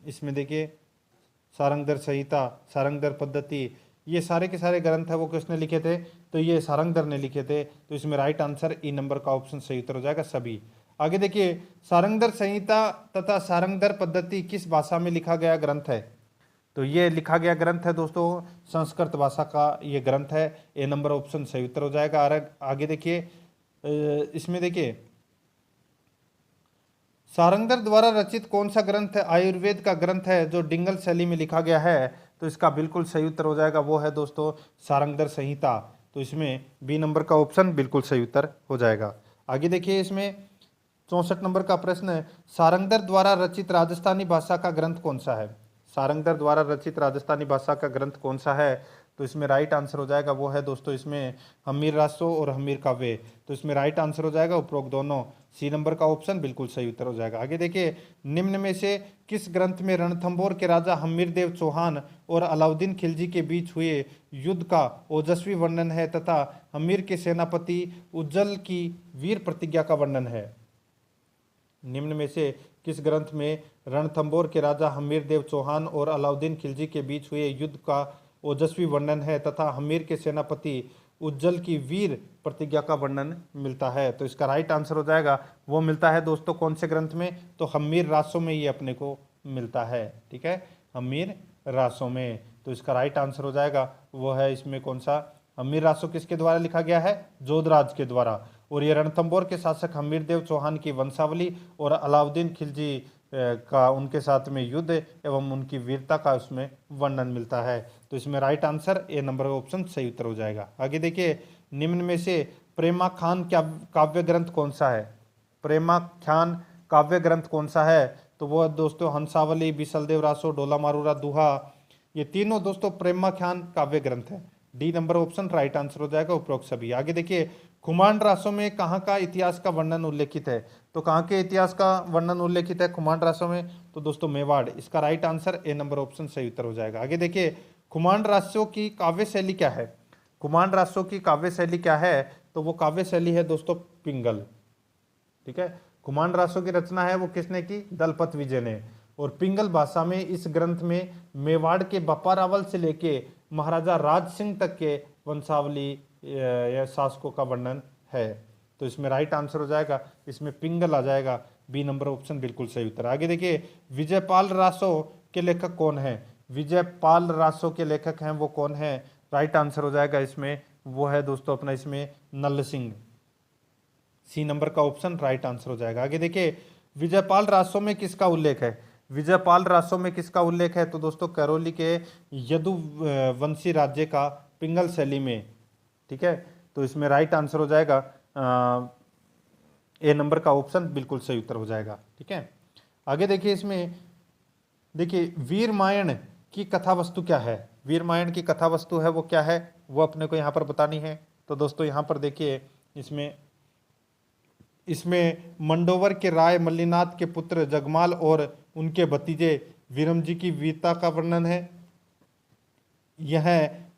इसमें देखिए सारंगधर संहिता, सारंगधर पद्धति, ये सारे के सारे ग्रंथ है वो किसने लिखे थे? तो ये सारंगधर ने लिखे थे। तो इसमें राइट आंसर ई नंबर का ऑप्शन सही उत्तर हो जाएगा सभी। आगे देखिए, सारंगधर संहिता तथा सारंगधर पद्धति किस भाषा में लिखा गया ग्रंथ है? तो ये लिखा गया ग्रंथ है दोस्तों संस्कृत भाषा का ये ग्रंथ है। ए नंबर ऑप्शन सही उत्तर हो जाएगा। आगे देखिए, इसमें देखिए सारंगधर द्वारा रचित कौन सा ग्रंथ आयुर्वेद का ग्रंथ है जो डिंगल शैली में लिखा गया है? तो इसका बिल्कुल सही उत्तर हो जाएगा, वो है दोस्तों सारंगधर संहिता। तो इसमें बी नंबर का ऑप्शन बिल्कुल सही उत्तर हो जाएगा। आगे देखिए, इसमें 64 नंबर का प्रश्न है, सारंगधर द्वारा रचित राजस्थानी भाषा का ग्रंथ कौन सा है? सारंगधर द्वारा रचित राजस्थानी भाषा का ग्रंथ कौन सा है? तो इसमें राइट आंसर हो जाएगा, वो है दोस्तों इसमें हमीर रासो और हमीर काव्य। तो इसमें राइट आंसर हो जाएगा उपरोक्त दोनों। सी नंबर का ऑप्शन बिल्कुल सही उत्तर हो जाएगा। आगे देखिए, निम्न में से किस ग्रंथ में रणथंभौर के राजा हमीरदेव चौहान और अलाउद्दीन खिलजी के बीच हुए युद्ध का ओजस्वी वर्णन है तथा हमीर के सेनापति उज्जल की वीर प्रतिज्ञा का वर्णन है? निम्न में से किस ग्रंथ में रणथंभौर के राजा हमीरदेव चौहान और अलाउद्दीन खिलजी के बीच हुए युद्ध का ओजस्वी वर्णन है तथा हमीर के सेनापति उज्जल की वीर प्रतिज्ञा का वर्णन मिलता है? तो इसका राइट आंसर हो जाएगा, वो मिलता है दोस्तों कौन से ग्रंथ में? तो हमीर रासों में ये अपने को मिलता है। ठीक है, हमीर रासों में। तो इसका राइट आंसर हो जाएगा, वो है इसमें कौन सा? हमीर रासो किसके द्वारा लिखा गया है? जोधराज के द्वारा। और ये रणथंभौर के शासक हमीरदेव चौहान की वंशावली और अलाउद्दीन खिलजी का उनके साथ में युद्ध एवं उनकी वीरता का उसमें वर्णन मिलता है। तो इसमें right answer A number option सही उत्तर हो जाएगा। आगे देखिए, निम्न में से प्रेमाख्यान काव्य ग्रंथ कौन सा है? प्रेमाख्यान काव्य ग्रंथ कौन सा है? तो वो दोस्तों हंसावली, बिसलदेव रासो, डोला मारूरा दुहा, ये तीनों दोस्तों प्रेमाख्यान काव्य ग्रंथ है। D number option right answer हो जाएगा उपरोक्त सभी। आगे देखिए, खुमांड रासों में कहाँ का इतिहास का वर्णन उल्लेखित है? तो कहाँ के इतिहास का वर्णन उल्लेखित है खुमांड रासों में? तो दोस्तों मेवाड़। इसका right answer A number option सही उत्तर हो जाएगा। आगे देखिए, खुमांड रासों की काव्य शैली क्या है? खुमांड रासों की काव्य शैली क्या है? तो वो काव्य शैली है दोस्तों पिंगल। ठीक है, खुमांड रासों की रचना है वो किसने की? दलपत विजय ने। और पिंगल भाषा में इस ग्रंथ में मेवाड़ के बप्पा रावल से लेके महाराजा राज सिंह तक के वंशावली या शासकों का वर्णन है। तो इसमें राइट आंसर हो जाएगा, इसमें पिंगल आ जाएगा। बी नंबर ऑप्शन बिल्कुल सही उत्तर। आगे देखिए, विजयपाल रासो के लेखक कौन है? विजयपाल रासो के लेखक हैं वो कौन है? राइट आंसर हो जाएगा इसमें वो है दोस्तों अपना इसमें नल्ल सिंह। सी नंबर का ऑप्शन राइट आंसर हो जाएगा। आगे देखिए विजयपाल रासो में किसका उल्लेख है? विजयपाल रासो में किसका उल्लेख है? तो दोस्तों करौली के यदुवंशी राज्य का पिंगल शैली में, ठीक है। तो इसमें राइट आंसर हो जाएगा ए नंबर का ऑप्शन बिल्कुल सही उत्तर हो जाएगा, ठीक है। आगे देखिए इसमें देखिए वीरमायण की कथा वस्तु क्या है? वीरमायण की कथा वस्तु है वो क्या है वो अपने को यहाँ पर बतानी है। तो दोस्तों यहाँ पर देखिए इसमें मंडोवर के राय मल्लीनाथ के पुत्र जगमाल और उनके भतीजे वीरम जी की वीरता का वर्णन है। यह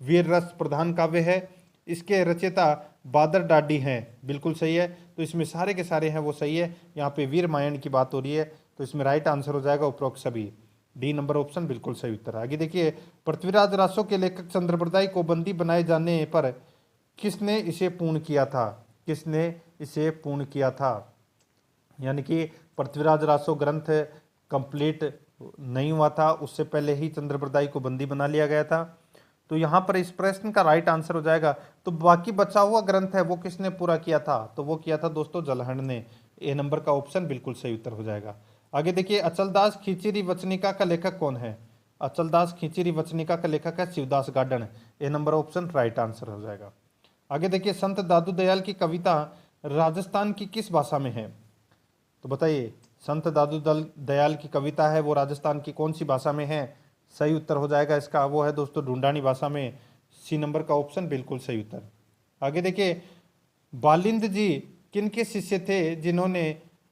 वीर रस प्रधान काव्य है। इसके रचयिता बादर डाडी हैं, बिल्कुल सही है। तो इसमें सारे के सारे हैं वो सही है। यहाँ पे वीरमायण की बात हो रही है तो इसमें राइट आंसर हो जाएगा उपरोक्त सभी। डी नंबर ऑप्शन बिल्कुल सही उत्तर। आगे देखिए पृथ्वीराज रासो के लेखक चंद्रप्रदाय को बंदी बनाए जाने पर किसने इसे पूर्ण किया था? किसने इसे पूर्ण किया था? यानी कि पृथ्वीराज रासो ग्रंथ कंप्लीट नहीं हुआ था, उससे पहले ही चंद्रप्रदाय को बंदी बना लिया गया था। तो यहाँ पर इस प्रश्न का राइट आंसर हो जाएगा तो बाकी बचा हुआ ग्रंथ है वो किसने पूरा किया था? तो वो किया था दोस्तों जलहण ने। ए नंबर का ऑप्शन बिल्कुल सही उत्तर हो जाएगा। आगे देखिए अचलदास खींचीरी वचनिका का लेखक कौन है? अचलदास खींचीरी वचनिका का लेखक है शिवदास गार्डन। ए नंबर ऑप्शन राइट आंसर हो जाएगा। आगे देखिए संत दादू दयाल की कविता राजस्थान की किस भाषा में है? तो बताइए संत दादू दयाल की कविता है वो राजस्थान की कौन सी भाषा में है? सही उत्तर हो जाएगा इसका वो है दोस्तों ढूंढानी भाषा में। सी नंबर का ऑप्शन बिल्कुल सही उत्तर। आगे देखिए बालिंद जी किन के शिष्य थे जिन्होंने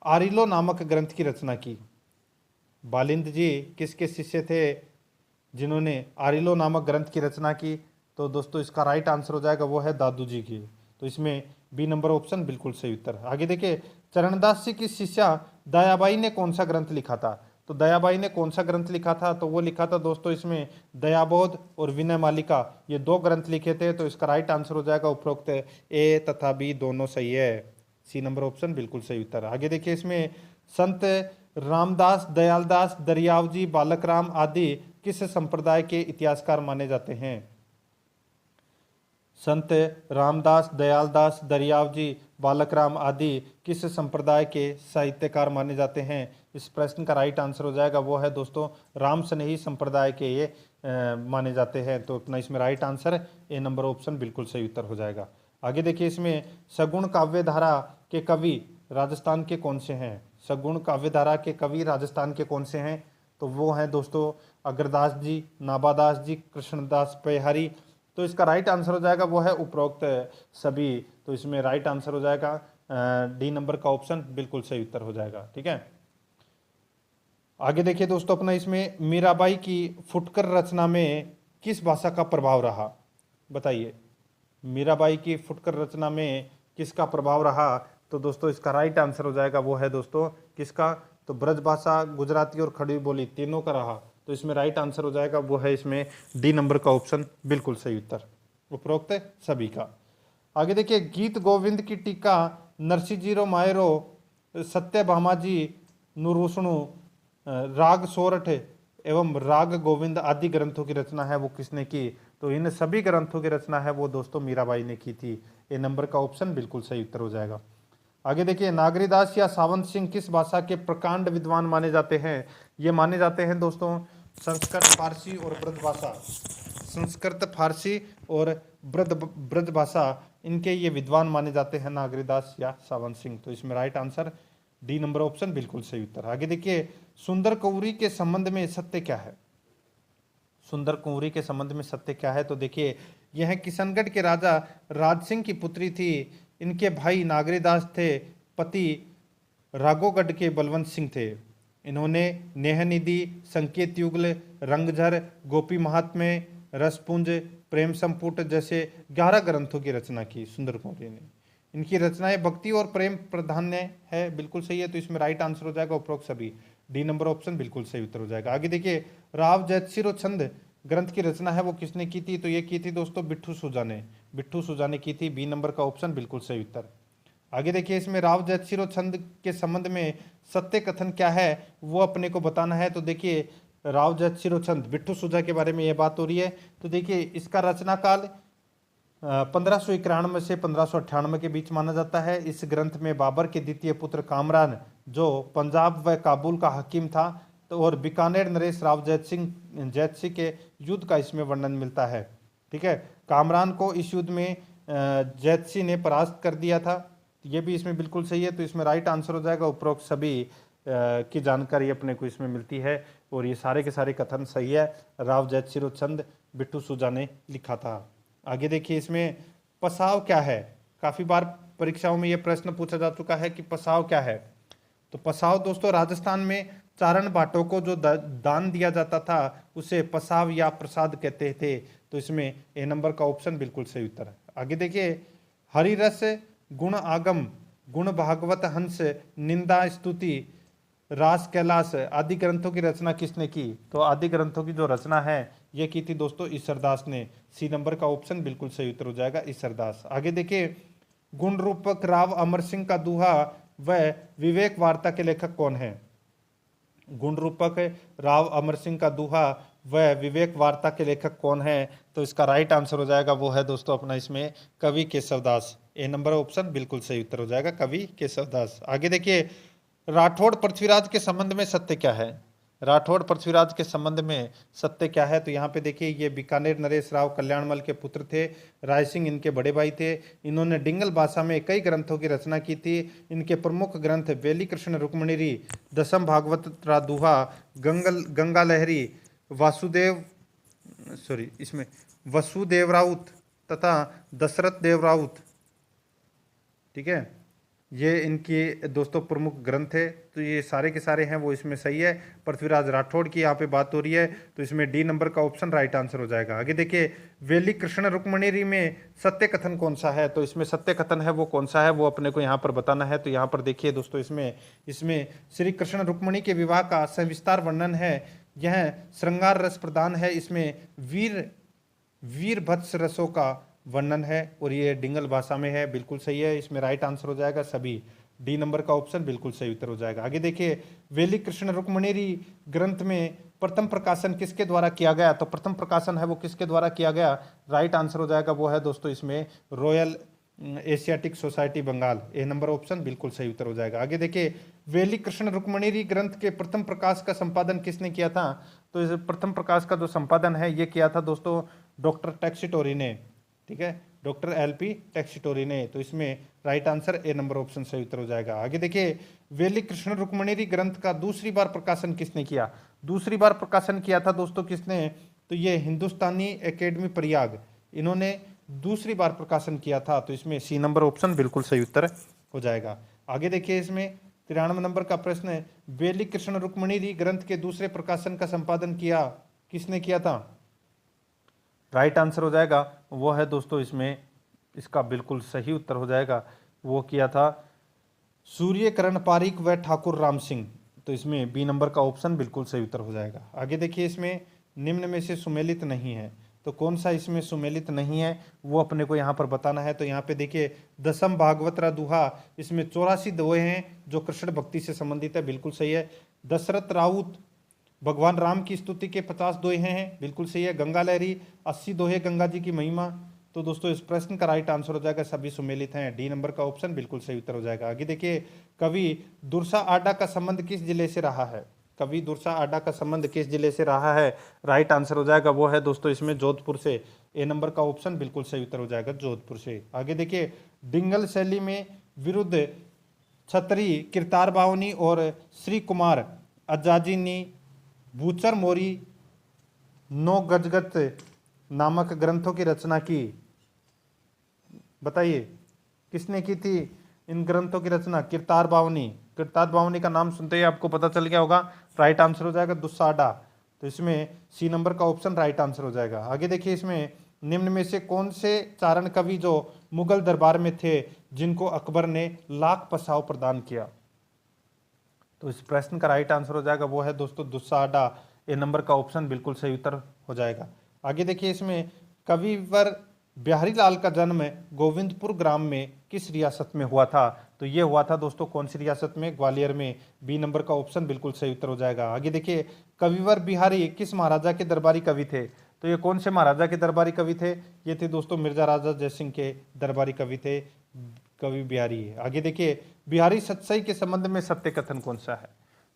आरिलो नामक ग्रंथ की रचना की? बालिंद जी किसके शिष्य थे जिन्होंने आरिलो नामक ग्रंथ की रचना की? तो दोस्तों इसका राइट आंसर हो जाएगा वो है दादू जी की। तो इसमें बी नंबर ऑप्शन बिल्कुल सही उत्तर। आगे देखिए चरणदास जी की शिष्या दयाबाई ने कौन सा ग्रंथ लिखा था? तो दयाबाई ने कौन सा ग्रंथ लिखा था? तो वो लिखा था दोस्तों इसमें दयाबोध और विनय मालिका, ये दो ग्रंथ लिखे थे। तो इसका राइट आंसर हो जाएगा उपरोक्त ए तथा बी दोनों सही है। सी नंबर ऑप्शन बिल्कुल सही उत्तर। आगे देखिए इसमें संत रामदास दयालदास दरियावजी बालकराम आदि किस संप्रदाय के इतिहासकार माने जाते हैं? संत रामदास दयालदास दरियावजी बालकराम आदि किस संप्रदाय के साहित्यकार माने जाते हैं? इस प्रश्न का राइट आंसर हो जाएगा वो है दोस्तों राम स्नेही संप्रदाय के ये माने जाते हैं। तो अपना इसमें right answer A number option बिल्कुल सही उत्तर हो जाएगा। आगे देखिए इसमें सगुण काव्य धारा के कवि राजस्थान के कौन से हैं? सगुण काव्य धारा के कवि राजस्थान के कौन से हैं? तो वो हैं दोस्तों अग्रदास जी, नाबादास जी, कृष्णदास पेहारी। तो इसका राइट आंसर हो जाएगा वो है उपरोक्त सभी। तो इसमें राइट आंसर हो जाएगा डी नंबर का ऑप्शन बिल्कुल सही उत्तर हो जाएगा, ठीक है। आगे देखिए दोस्तों अपना इसमें मीराबाई की फुटकर रचना में किस भाषा का प्रभाव रहा? बताइए मीराबाई की फुटकर रचना में किसका प्रभाव रहा? तो दोस्तों इसका राइट आंसर हो जाएगा वो है दोस्तों किसका? तो ब्रज भाषा, गुजराती और खड़ी बोली तीनों का रहा। तो इसमें राइट आंसर हो जाएगा वो है इसमें डी नंबर का ऑप्शन बिल्कुल सही उत्तर उपरोक्त सभी का। आगे देखिए गीत गोविंद की टीका नरसिंह मायरो सत्यभामाजी नुरुष्णु राग सोरठ एवं राग गोविंद आदि ग्रंथों की रचना है वो किसने की? तो इन सभी ग्रंथों की रचना है वो दोस्तों मीराबाई ने की थी। ए नंबर का ऑप्शन बिल्कुल सही उत्तर हो जाएगा। आगे देखिए नागरीदास या सावंत सिंह किस भाषा के प्रकांड विद्वान माने जाते हैं? ये माने जाते हैं दोस्तों संस्कृत फारसी और ब्रज भाषा। संस्कृत फारसी और ब्रज भाषा इनके ये विद्वान माने जाते हैं नागरीदास या सावंत सिंह। तो इसमें right answer D number option बिल्कुल सही उत्तर। आगे देखिए सुंदर कुंवरी के संबंध में सत्य क्या है? सुंदर कुंवरी के संबंध में सत्य क्या है? तो देखिए यह किशनगढ़ के राजा राज सिंह की पुत्री थी। इनके भाई नागरीदास थे, पति राघोगढ़ के बलवंत सिंह थे। इन्होंने नेहनिधि, संकेत युगल, रंगझर, गोपी महात्म्य, रसपुंज, प्रेम संपुट जैसे 11 ग्रंथों की रचना की सुंदर कुंवरी ने। इनकी रचनाएं भक्ति और प्रेम प्रधान्य है, बिल्कुल सही है। तो इसमें राइट आंसर हो जाएगा उपरोक्त सभी। डी नंबर ऑप्शन बिल्कुल सही उत्तर हो जाएगा। आगे देखिए राव जयसिरो छंद ग्रंथ की रचना है वो किसने की थी? तो ये की थी दोस्तों बिट्ठू सुजा ने। बिट्ठू सुजा ने की थी। बी नंबर का ऑप्शन बिल्कुल सही उत्तर। आगे देखिए इसमें राव जयसिरो छंद के संबंध में सत्य कथन क्या है वो अपने को बताना है। तो देखिए राव जयसिरोचंद बिट्टू सुजा के बारे में ये बात हो रही है। तो देखिए इसका रचना काल 1591 से 1598 के बीच माना जाता है। इस ग्रंथ में बाबर के द्वितीय पुत्र कामरान जो पंजाब व काबुल का हकीम था तो और बीकानेर नरेश राव जैत सिंह के युद्ध का इसमें वर्णन मिलता है। ठीक है, कामरान को इस युद्ध में जैत सिंह ने परास्त कर दिया था। ये भी इसमें बिल्कुल सही है। तो इसमें राइट आंसर हो जाएगा। उपरोक्त सभी की जानकारी अपने को इसमें मिलती है और ये सारे के सारे कथन सही है। राव जयसिरोचंद बिट्टू सुजा ने लिखा था। आगे देखिए इसमें पसाव क्या है। काफ़ी बार परीक्षाओं में ये प्रश्न पूछा जा चुका है कि पसाव क्या है। तो पसाव दोस्तों राजस्थान में चारण बाटों को जो दान दिया जाता था उसे पसाव या प्रसाद कहते थे। तो इसमें ए नंबर का ऑप्शन बिल्कुल सही उत्तर है। आगे देखिए हरिरस गुण आगम गुण भागवत हंस निंदा स्तुति रास कैलाश आदि ग्रंथों की रचना किसने की। तो आदि ग्रंथों की जो रचना है ये की थी दोस्तों ईसरदास ने। सी नंबर का ऑप्शन बिल्कुल सही उत्तर हो जाएगा ईसरदास। आगे देखिए गुण रूपक राव अमर सिंह का दूहा व विवेक वार्ता के लेखक कौन है। गुण रूपक राव अमर सिंह का दूहा व विवेक वार्ता के लेखक कौन है। तो इसका राइट आंसर हो जाएगा वो है दोस्तों अपना इसमें कवि केशवदास। ए नंबर ऑप्शन बिल्कुल सही उत्तर हो जाएगा कवि केशवदास। आगे देखिए राठौड़ पृथ्वीराज के संबंध में सत्य क्या है। राठौड़ पृथ्वीराज के संबंध में सत्य क्या है। तो यहाँ पे देखिए ये बीकानेर नरेश राव कल्याणमल के पुत्र थे। राय सिंह इनके बड़े भाई थे। इन्होंने डिंगल भाषा में कई ग्रंथों की रचना की थी। इनके प्रमुख ग्रंथ वेली कृष्ण रुक्मणीरी दसम भागवत दोहा गंगा लहरी इसमें वसुदेव राउत तथा दशरथ देव राउत। ठीक है, ये इनके दोस्तों प्रमुख ग्रंथ है। तो ये सारे के सारे हैं वो इसमें सही है। पृथ्वीराज राठौड़ की यहाँ पे बात हो रही है तो इसमें डी नंबर का ऑप्शन राइट आंसर हो जाएगा। आगे देखिए वेली कृष्ण रुक्मणीरी में सत्य कथन कौन सा है। तो इसमें सत्य कथन है वो कौन सा है वो अपने को यहाँ पर बताना है। तो यहाँ पर देखिए दोस्तों इसमें श्री कृष्ण रुक्मणी के विवाह का सविस्तार वर्णन है। यह श्रृंगार रस प्रदान है। इसमें वीर भत्स रसों का वर्णन है और ये डिंगल भाषा में है। बिल्कुल सही है। इसमें राइट आंसर हो जाएगा सभी डी नंबर का ऑप्शन बिल्कुल सही उत्तर हो जाएगा। आगे देखिए वेली कृष्ण रुक्मणीरी ग्रंथ में प्रथम प्रकाशन किसके द्वारा किया गया। तो प्रथम प्रकाशन है वो किसके द्वारा किया गया। राइट आंसर हो जाएगा वो है दोस्तों इसमें रॉयल एशियाटिक सोसाइटी बंगाल। ए नंबर ऑप्शन बिल्कुल सही उत्तर हो जाएगा। आगे देखिए वेली कृष्ण रुक्मणीरी ग्रंथ के प्रथम प्रकाश का संपादन किसने किया था। तो इस प्रथम प्रकाश का जो संपादन है ये किया था दोस्तों डॉक्टर टेक्सिटोरी ने। ठीक है, डॉक्टर एलपी टेक्सिटोरी ने। तो इसमें right answer A number option सही उत्तर हो जाएगा। आगे देखिए वेली कृष्ण रुक्मणीरी ग्रंथ का दूसरी बार प्रकाशन किसने किया। दूसरी बार प्रकाशन किया था दोस्तों किसने। तो ये हिंदुस्तानी एकेडमी प्रयाग इन्होंने दूसरी बार प्रकाशन किया था। तो इसमें सी नंबर ऑप्शन बिल्कुल सही उत्तर हो जाएगा। आगे देखिए इसमें 93 नंबर का प्रश्न है वेली कृष्ण रुक्मणीरी ग्रंथ के दूसरे प्रकाशन का संपादन किसने किया था। राइट आंसर हो जाएगा वो है दोस्तों इसमें इसका बिल्कुल सही उत्तर हो जाएगा वो किया था सूर्यकरण पारीक व ठाकुर राम सिंह। तो इसमें बी नंबर का ऑप्शन बिल्कुल सही उत्तर हो जाएगा। आगे देखिए इसमें निम्न में से सुमेलित नहीं है। तो कौन सा इसमें सुमेलित नहीं है वो अपने को यहाँ पर बताना है। तो यहाँ पे देखिए दसम भागवत दोहा इसमें 84 दोहे हैं जो कृष्ण भक्ति से संबंधित है। बिल्कुल सही है। दशरथ राउत भगवान राम की स्तुति के 50 दोहे हैं। बिल्कुल सही है। गंगा लहरी 80 दोहे गंगा जी की महिमा। तो दोस्तों इस प्रश्न का राइट आंसर हो जाएगा सभी सुमेलित हैं। डी नंबर का ऑप्शन बिल्कुल सही उत्तर हो जाएगा। आगे देखिए कवि दुर्सा आडा का संबंध किस जिले से रहा है। कवि दुर्सा आडा का संबंध किस जिले से रहा है। राइट आंसर हो जाएगा वो है दोस्तों इसमें जोधपुर से। ए नंबर का ऑप्शन बिल्कुल सही उत्तर हो जाएगा जोधपुर से। आगे देखिए डिंगल शैली में विरुद्ध छतरी किरतार बावनी और श्री कुमार अजाजीनी बूचर मोरी नो गजगत नामक ग्रंथों की रचना की। बताइए किसने की थी इन ग्रंथों की रचना। किरतार बावनी। किरतार बावनी का नाम सुनते ही आपको पता चल गया होगा। राइट आंसर हो जाएगा दुस्साडा। तो इसमें सी नंबर का ऑप्शन राइट आंसर हो जाएगा। आगे देखिए इसमें निम्न में से कौन से चारण कवि जो मुगल दरबार में थे जिनको अकबर ने लाख पसाव प्रदान किया। तो इस प्रश्न का राइट आंसर हो जाएगा वो है दोस्तों दुस्साडा। ए नंबर का ऑप्शन बिल्कुल सही उत्तर हो जाएगा। आगे देखिए इसमें कविवर बिहारी लाल का जन्म गोविंदपुर ग्राम में किस रियासत में हुआ था? तो ये हुआ था दोस्तों कौन सी रियासत में? ग्वालियर में। बी नंबर का ऑप्शन बिल्कुल सही उत्तर हो जाएगा। आगे देखिए, कविवर बिहारी किस महाराजा के दरबारी कवि थे? तो ये कौन से महाराजा के दरबारी कवि थे? ये थे दोस्तों मिर्जा राजा जयसिंह के दरबारी कवि थे कवि बिहारी। आगे देखिए, बिहारी सतसई के संबंध में सत्य कथन कौन सा है?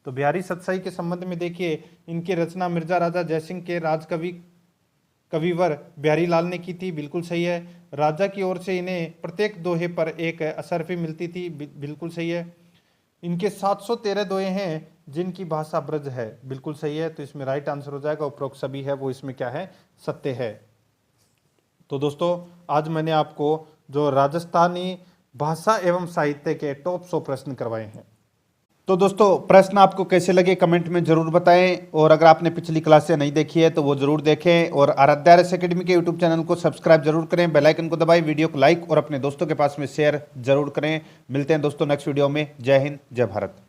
तो बिहारी सतसई के संबंध में देखिए, इनकी रचना मिर्जा राजा जयसिंह के राजकवि कविवर बिहारी लाल ने की थी, बिल्कुल सही है। राजा की ओर से इन्हें प्रत्येक दोहे पर एक असरफी मिलती थी, बिल्कुल सही है। इनके 713 दोहे हैं जिनकी भाषा ब्रज है, बिल्कुल सही है। तो इसमें राइट आंसर हो जाएगा उपरोक्त सभी है वो इसमें क्या है? सत्य है। तो दोस्तों आज मैंने आपको जो राजस्थानी भाषा एवं साहित्य के टॉप 100 प्रश्न करवाए हैं। तो दोस्तों प्रश्न आपको कैसे लगे कमेंट में जरूर बताएं, और अगर आपने पिछली क्लासें नहीं देखी है तो वो जरूर देखें, और आराध्या आरएस एकेडमी के यूट्यूब चैनल को सब्सक्राइब जरूर करें, बेल आइकन को दबाएं, वीडियो को लाइक और अपने दोस्तों के पास में शेयर जरूर करें। मिलते हैं दोस्तों नेक्स्ट वीडियो में। जय हिंद, जय भारत।